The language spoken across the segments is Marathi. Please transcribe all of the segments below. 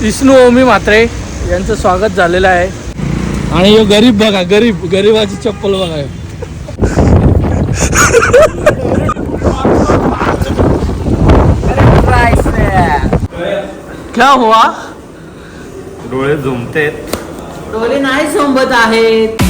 विष्णू ओमी म्हात्रे यांचं स्वागत झालेलं आहे. आणि यो गरीब बघा, गरीबाची चप्पल बघा. क्या हुआ? डोळे झुमतेत. डोळे नाही झोंबत आहेत.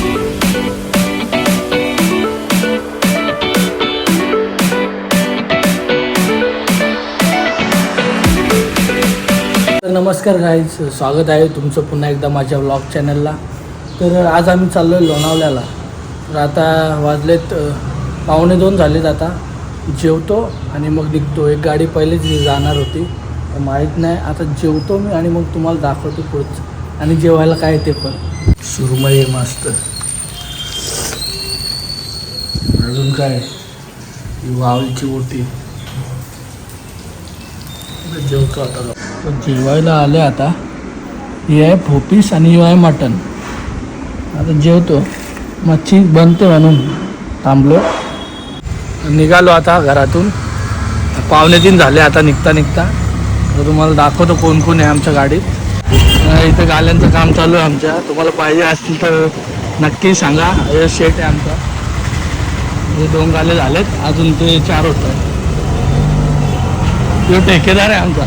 तर नमस्कार गाईज, स्वागत आहे तुमचं पुन्हा एकदा माझ्या व्लॉग चॅनलला. तर आज आम्ही चाललो आहे लोणावळ्याला. तर आता वाजलेत 1:45 झालेत. आता जेवतो आणि मग निघतो. एक गाडी पहिलेच जाणार होती, माहीत नाही. आता जेवतो मी आणि मग तुम्हाला दाखवतो पुढचं. आणि जेवायला काय ते पण सुरमई आहे मस्त. अजून काय वावलची ओटी. जेवतो आता. जेवायला आले आता. ही आहे फोपीस आणि ही आहे मटण. आता जेवतो. मच्छी बनते म्हणून थांबलो. निघालो आता घरातून. 2:45 झाले आता निघता. तर तुम्हाला दाखवतो कोण कोण आहे आमच्या गाडीत. इथं गाल्यांचं काम चालू आहे आमच्या. तुम्हाला पाहिजे असतील तर नक्की सांगा. हे शेट आहे आमचा. हे 2 गाले झालेत, अजून ते 4 होत आहे. तो ठेकेदार आहे आमचा.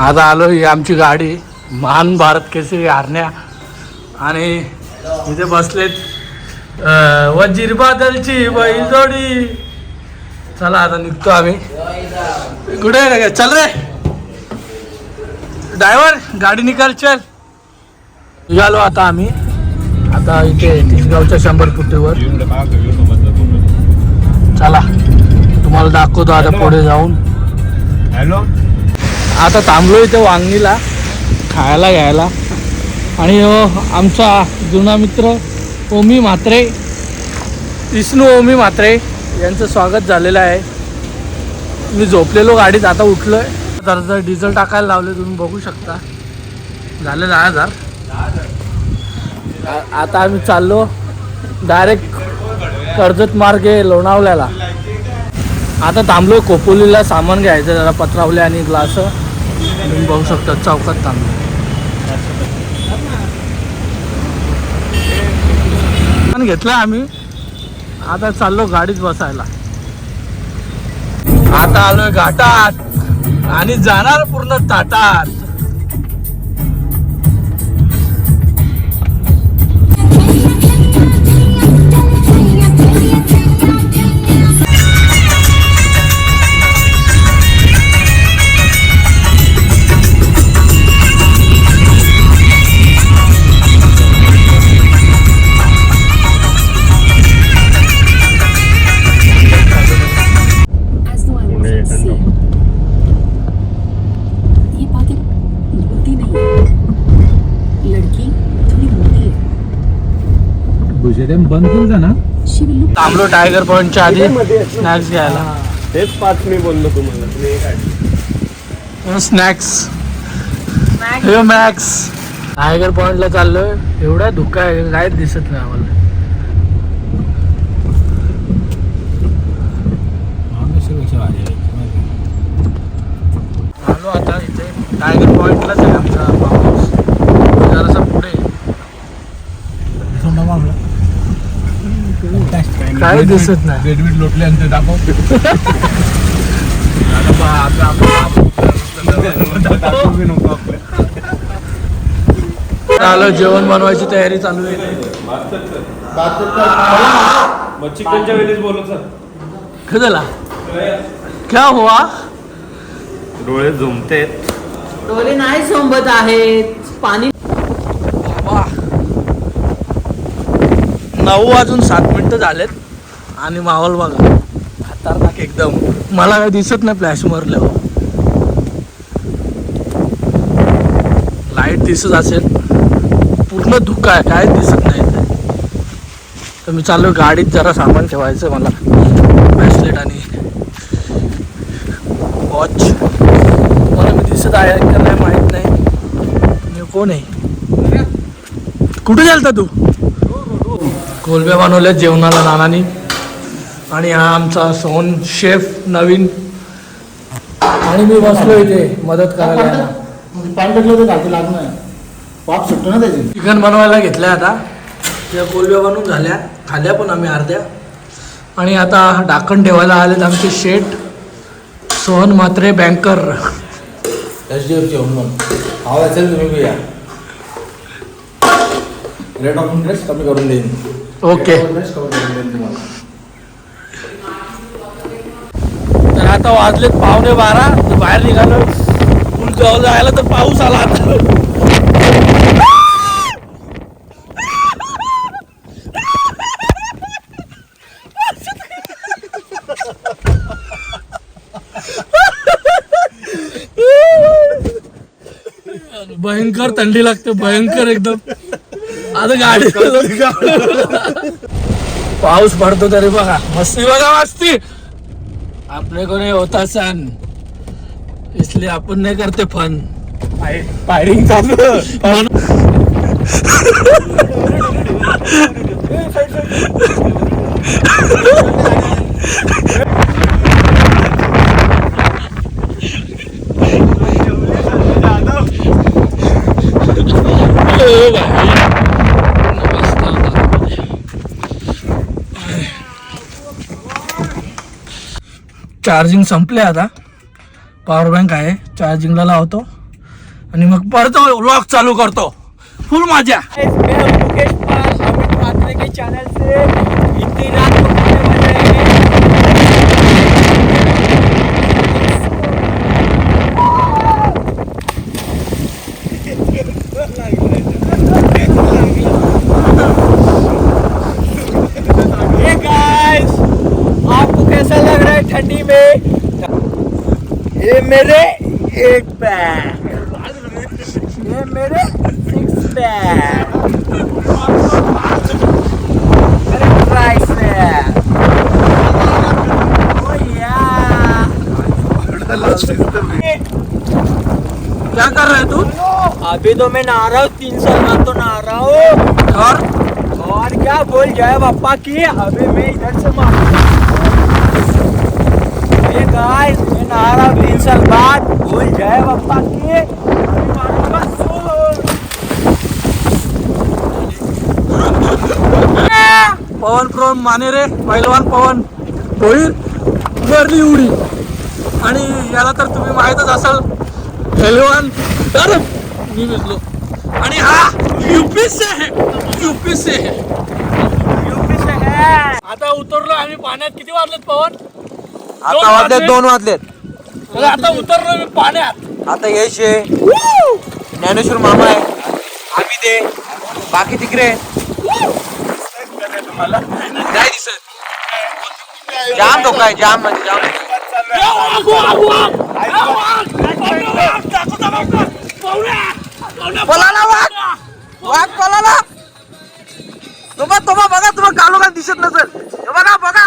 आता आलो. ही आमची गाडी महान भारत केसरी हरण्या. आणि इथे बसलेत वजीर बादलची बैलजोडी. चला आता निघतो आम्ही. कुठे आहे? चल रे ड्रायव्हर, गाडी निकाल, चल. निघालो आता आम्ही. आता इथे तिसगावच्या 100 फुटीवर. चला तुम्हाला दाखवतो आता पुढे जाऊन. हॅलो. आता थांबलो इथे वांगणीला खायला घ्यायला. आणि आमचा जुना मित्र ओमी म्हात्रे, विष्णू ओमी म्हात्रे यांचं स्वागत झालेलं आहे. मी झोपलेलो गाडीत, आता उठलो आहे. जरा डिझेल टाकायला लावले, तुम्ही बघू शकता. झाले 10,000. आता आम्ही चाललो डायरेक्ट कर्जत मार्गे लोणावळ्याला. आता थांबलो खोपोलीला, सामान घ्यायचं जरा, पत्रावले आणि ग्लास. तुम्ही बघू शकता चौकात थांबलो. घेतलं आम्ही. आता चाललो गाडीत बसायला. आता आलोय घाटात आणि जाणार पूर्ण ताटात. बंद केलं ना. थांबलो टायगर पॉइंटच्या आधी स्नॅक्स घ्यायला. हेच 5 मी बोललो तुम्हाला. स्नॅक्स हे मॅक्स. टायगर पॉइंटला चाललोय. एवढा धुका आहे, काहीच दिसत नाही आम्हाला. आलो आता इथे टायगर पॉइंटलाच आहे आमचा पाऊस. जरासा पुढे काय दिसत नाही. बेडवीट लोटले आणि ते दाखव. आलो. जेवण बनवायची तयारी चालू आहे. चिकनच्या वेळेस बोलत सर. खरं क्या हुआ? डोळे झुमतेत. डोळे नाही झोंबत आहेत. पाणी 9:07 झालेत आणि माहोल बघा खतरनाक एकदम. मला काही दिसत नाही फ्लॅश मारल्यावर. लाईट दिसत असेल, पूर्ण धुका आहे, काहीच दिसत नाही. तर मी चाललो गाडीत. जरा सामान ठेवायचं मला, ब्रेसलेट आणि वॉच. मला मी दिसत आहे का नाही माहीत नाही. मी कोण आहे? कुठे गेलता तू? कोलब्या बनवल्या जेवणाला नानानी. आणि हा आमचा सोन शेफ नवीन. आणि मी बसलो इथे मदत करायला. पाणी टाकलं तर घालते लागणार वाफ सुटतो ना त्याची. चिकन बनवायला घेतल्या आता. त्या कोलब्या बनवून झाल्या, खाल्या पण आम्ही अर्ध्या. आणि आता ढाकण ठेवायला आलेत आमचे शेठ सोहन म्हात्रे बँकर. HDFC होऊन हवा असेल तुम्ही बी या. रेट ऑफ इंटरेस्ट कमी करून देईन. ओके. इंटरेस्ट कमी करून देईन तुम्हाला. तर आता वाजलेत 11:15. तर बाहेर निघालो पूल जवळ जायला तर पाऊस आला आता. भयंकर थंडी लागते, भयंकर एकदम. आता गाडी पाऊस पडतो तरी बघा मस्ती, बघा मस्ती. आपले कोणी होता सण इसलिए आपण नाही करते फन. फायरिंग चालू. चार्जिंग संपले आता. पॉवर बँक आहे, चार्जिंगला लावतो आणि मग परत व्लॉग चालू करतो फुल मजा. मुकेश पाल अमित म्हात्रे के चैनल से इतनी रात को करने वाले हैं. Hey guys, आपको कैसा लग रहा है ठंडी में? ये मेरे 8 पैक, ये मेरे 6 पैक, मेरे ट्राइसेप. Oh yeah. क्या कर रहा है तू? अभी तो मैं नहा रहा हूँ, 3 साल बाद तो नहा रहा हूँ. और क्या बोल जाए पापा की अभी मैं इधर से ये गाइस मैं नहा रहा हूँ 3 साल बाद. बोल जाए पापा की अभी मारूंगा सूर. पवन प्रो माने रे पहिलवान पवन भोईर भरली उडी. आणि याला तर तुम्ही माहीतच असाल पहिलवान. अरे मी विसलो. आणि हा यूपी से है, यूपी से है. आता उतरलो आम्ही पाण्यात. किती वाजलेत पवन? आता वाजलेत 2 वाजलेत. तर आता उतरलो मी पाण्यात. आता यश आहे, ज्ञानेश्वर मामा आहे, आम्ही ते बाकी तिकडे नाही दिसत. जाम धोका आहे, जाम मध्ये जाम. पळाला वाघ, वाघ पळाला. तुम्हा बघा, तुम्हाला कालोखाल दिसत नसेल. बघा बघा.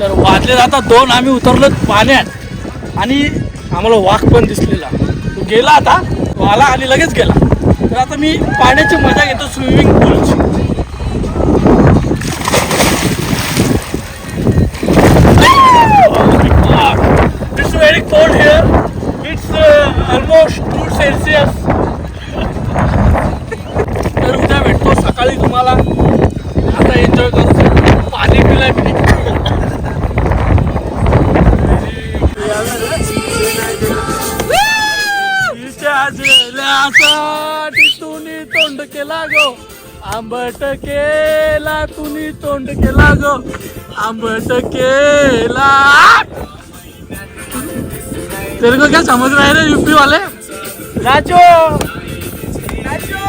तर वाजले आता 2. आम्ही उतरलो पाण्यात आणि आम्हाला वाघ पण दिसलेला. तो गेला आता, तो आला आणि लगेच गेला. तर आता मी पाण्याची मजा घेतो, स्विमिंग पूलची. It's very cold here. It's almost 2 Celsius. तर उद्या भेटतो सकाळी तुम्हाला. आता एन्जॉय करू, पाणी पिलाय मी. तुम्ही तोंड केला गो आंबट केला, तुम्ही तोंड केला गो आंबट केला. तेरे को क्या समझ रहे रे यूपी वाले? Nacho nacho.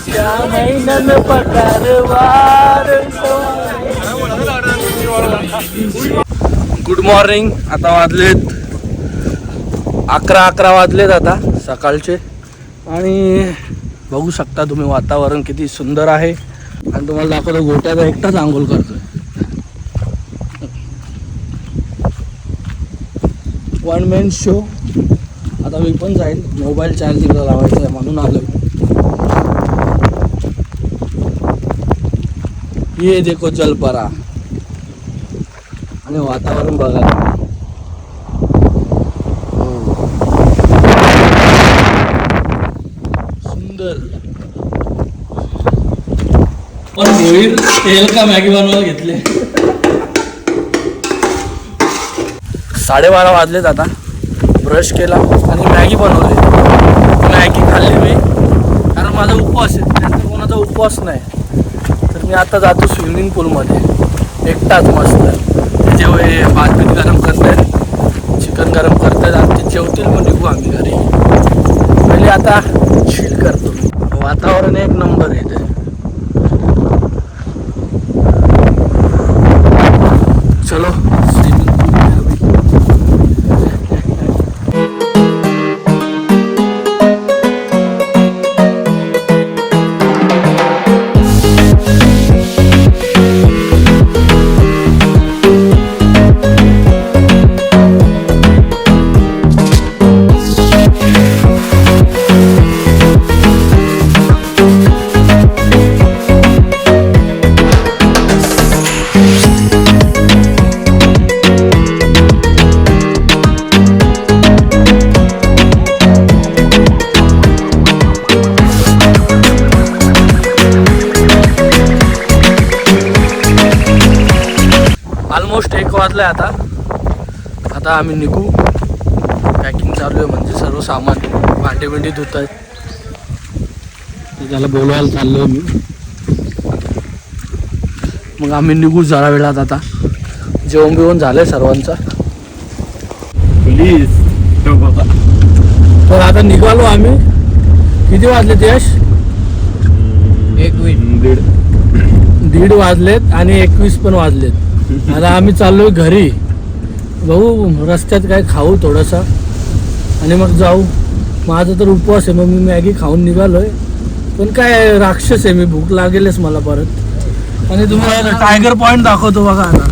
त्या महिन्यानं पगारवार. Good morning. आता वाजलेत 11 वाजलेत आता सकाळचे. आणि बघू शकता तुम्ही वातावरण किती सुंदर आहे. आणि तुम्हाला दाखवतो गोट्याचा एकटाच आंघोळ करतोय. 1 मॅन शो. आता मी पण जाईल, मोबाईल चार्जिंगला लावायचा आहे म्हणून आलो. ये देखो जलपरा आणि वातावरण बघा. सुंदर. पण होईल तेल का मॅगी बनवायला घेतले. 12:30 वाजलेत आता. ब्रश केला आणि मॅगी बनवली. मॅगी खाल्ली मी कारण माझा उपवास आहे. जास्त कोणाचा उपवास नाही. तर मी आता जातो स्विमिंग पूलमध्ये एकटाच मस्त. जेव्हा भात गरम करतायत, चिकन गरम करतायत आणि ते जेवतील मग निघू आम्ही घरी. पहिले आता चिल करतो. वातावरण एक नंबर आहे इथे. चलो स्विमिंग ऑलमोस्ट 1 वाजले आता. आता आम्ही निघू. पॅकिंग चालू आहे म्हणजे सर्व सामान भांडे बिंडी धुत आहेत. त्याला बोलवायला चाललो मी. मग आम्ही निघू जरा वेळात. आता जेवण बिवून झालंय सर्वांचा. प्लीज बघा. तर आता निघालो आम्ही. किती वाजले यश? 1:30 वाजलेत आणि 21 पण वाजलेत. आता आम्ही चाललोय घरी. बघू रस्त्यात काय खाऊ थोडंसं आणि मग जाऊ. माझा तर उपवास आहे. मग मी मॅगी खाऊन निघालोय. पण काय राक्षस आहे मी. भूक लागेलच मला परत. आणि तुम्हाला टायगर पॉइंट दाखवतो बघा आता.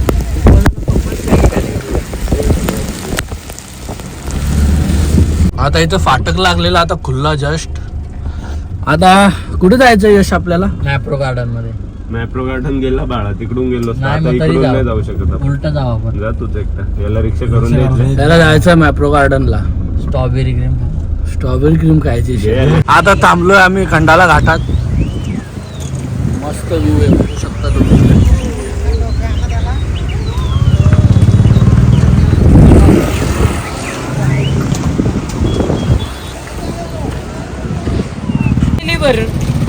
आता इथं फाटक लागलेलं आता खुल्ला जस्ट. आता कुठे जायचं यश आपल्याला? मॅप्रो गार्डन मध्ये. मॅप्रो गार्डन गेला बाळा, तिकडून गेलो. नाही, आता मग तरी इकडून जाऊ. नाही जाऊ शकत आपण. उलट जाऊ आपण. जा तूच एकटा. याला रिक्षा करून द्यायचं. त्याला जायचं मॅप्रो गार्डनला. Strawberry cream. स्ट्रॉबेरी क्रीम खायची. घे. आता थांबलोय आम्ही खंडाला घाटात. मस्त व्ह्यू आहे बघू शकता तुम्ही.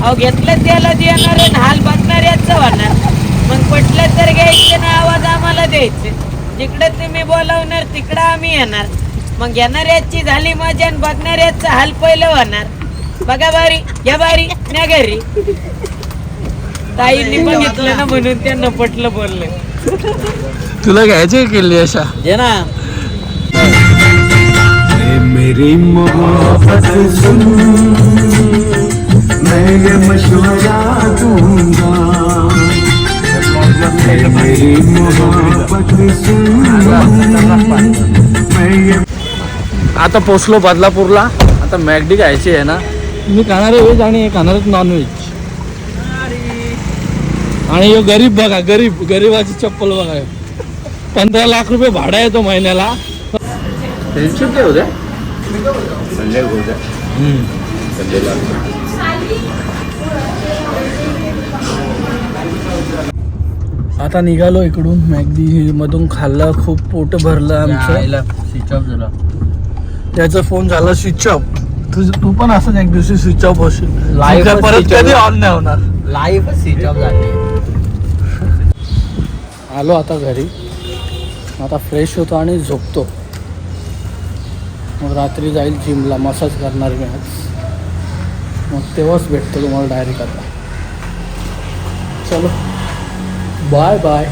अहो घेतलं त्याला देणार आणि हाल बघणार याचं होणार. मग पटलं तर घ्यायचं ना आवाज आम्हाला द्यायचं. जिकडं तुम्ही बोलावणार तिकडं आम्ही येणार. मग घेणाऱ्याची झाली मजा आणि बघणाऱ्याचं हाल पहिलं होणार. बघा बारी या बारी न्या घरी. ताईंनी बघितलं ना म्हणून त्यांना पटलं बोललं. तुला घ्यायचे केली अशा ये ना. मेरी मोहब्बत सुन, मैं ये मशवरा दूंगा. मेरी मोहब्बत सुन, मैं ये. आता पोचलो बदलापूरला. आता मॅगडी खायची आहे ना. मी खाणार व्हेज आणि खाणार नॉनव्हेज. आणि यो गरीब बघा. गरीबाची चप्पल बघा. 15 लाख रुपये भाडा येतो महिन्याला. फ्रेंडशिप काय होत्या. संजय होत्या. संजयला आता निघालो इकडून. मॅगडी मधून खाल्लं. खूप पोट भरलं आमचं. स्विच ऑफ झाला. त्याचा फोन झाला स्विच ऑफ. तू पण असं एक दिवशी स्विच ऑफ होशील. Live काय परत switch off. कधी ऑन नाही होणार. लाईव्ह स्विच ऑफ झाली. आलो आता घरी. आता फ्रेश होतो आणि झोपतो. मग रात्री जाईल जिमला. मसाज करणार मी आज. मग तेव्हाच भेटतो तुम्हाला डायरेक्ट आता. चलो बाय बाय.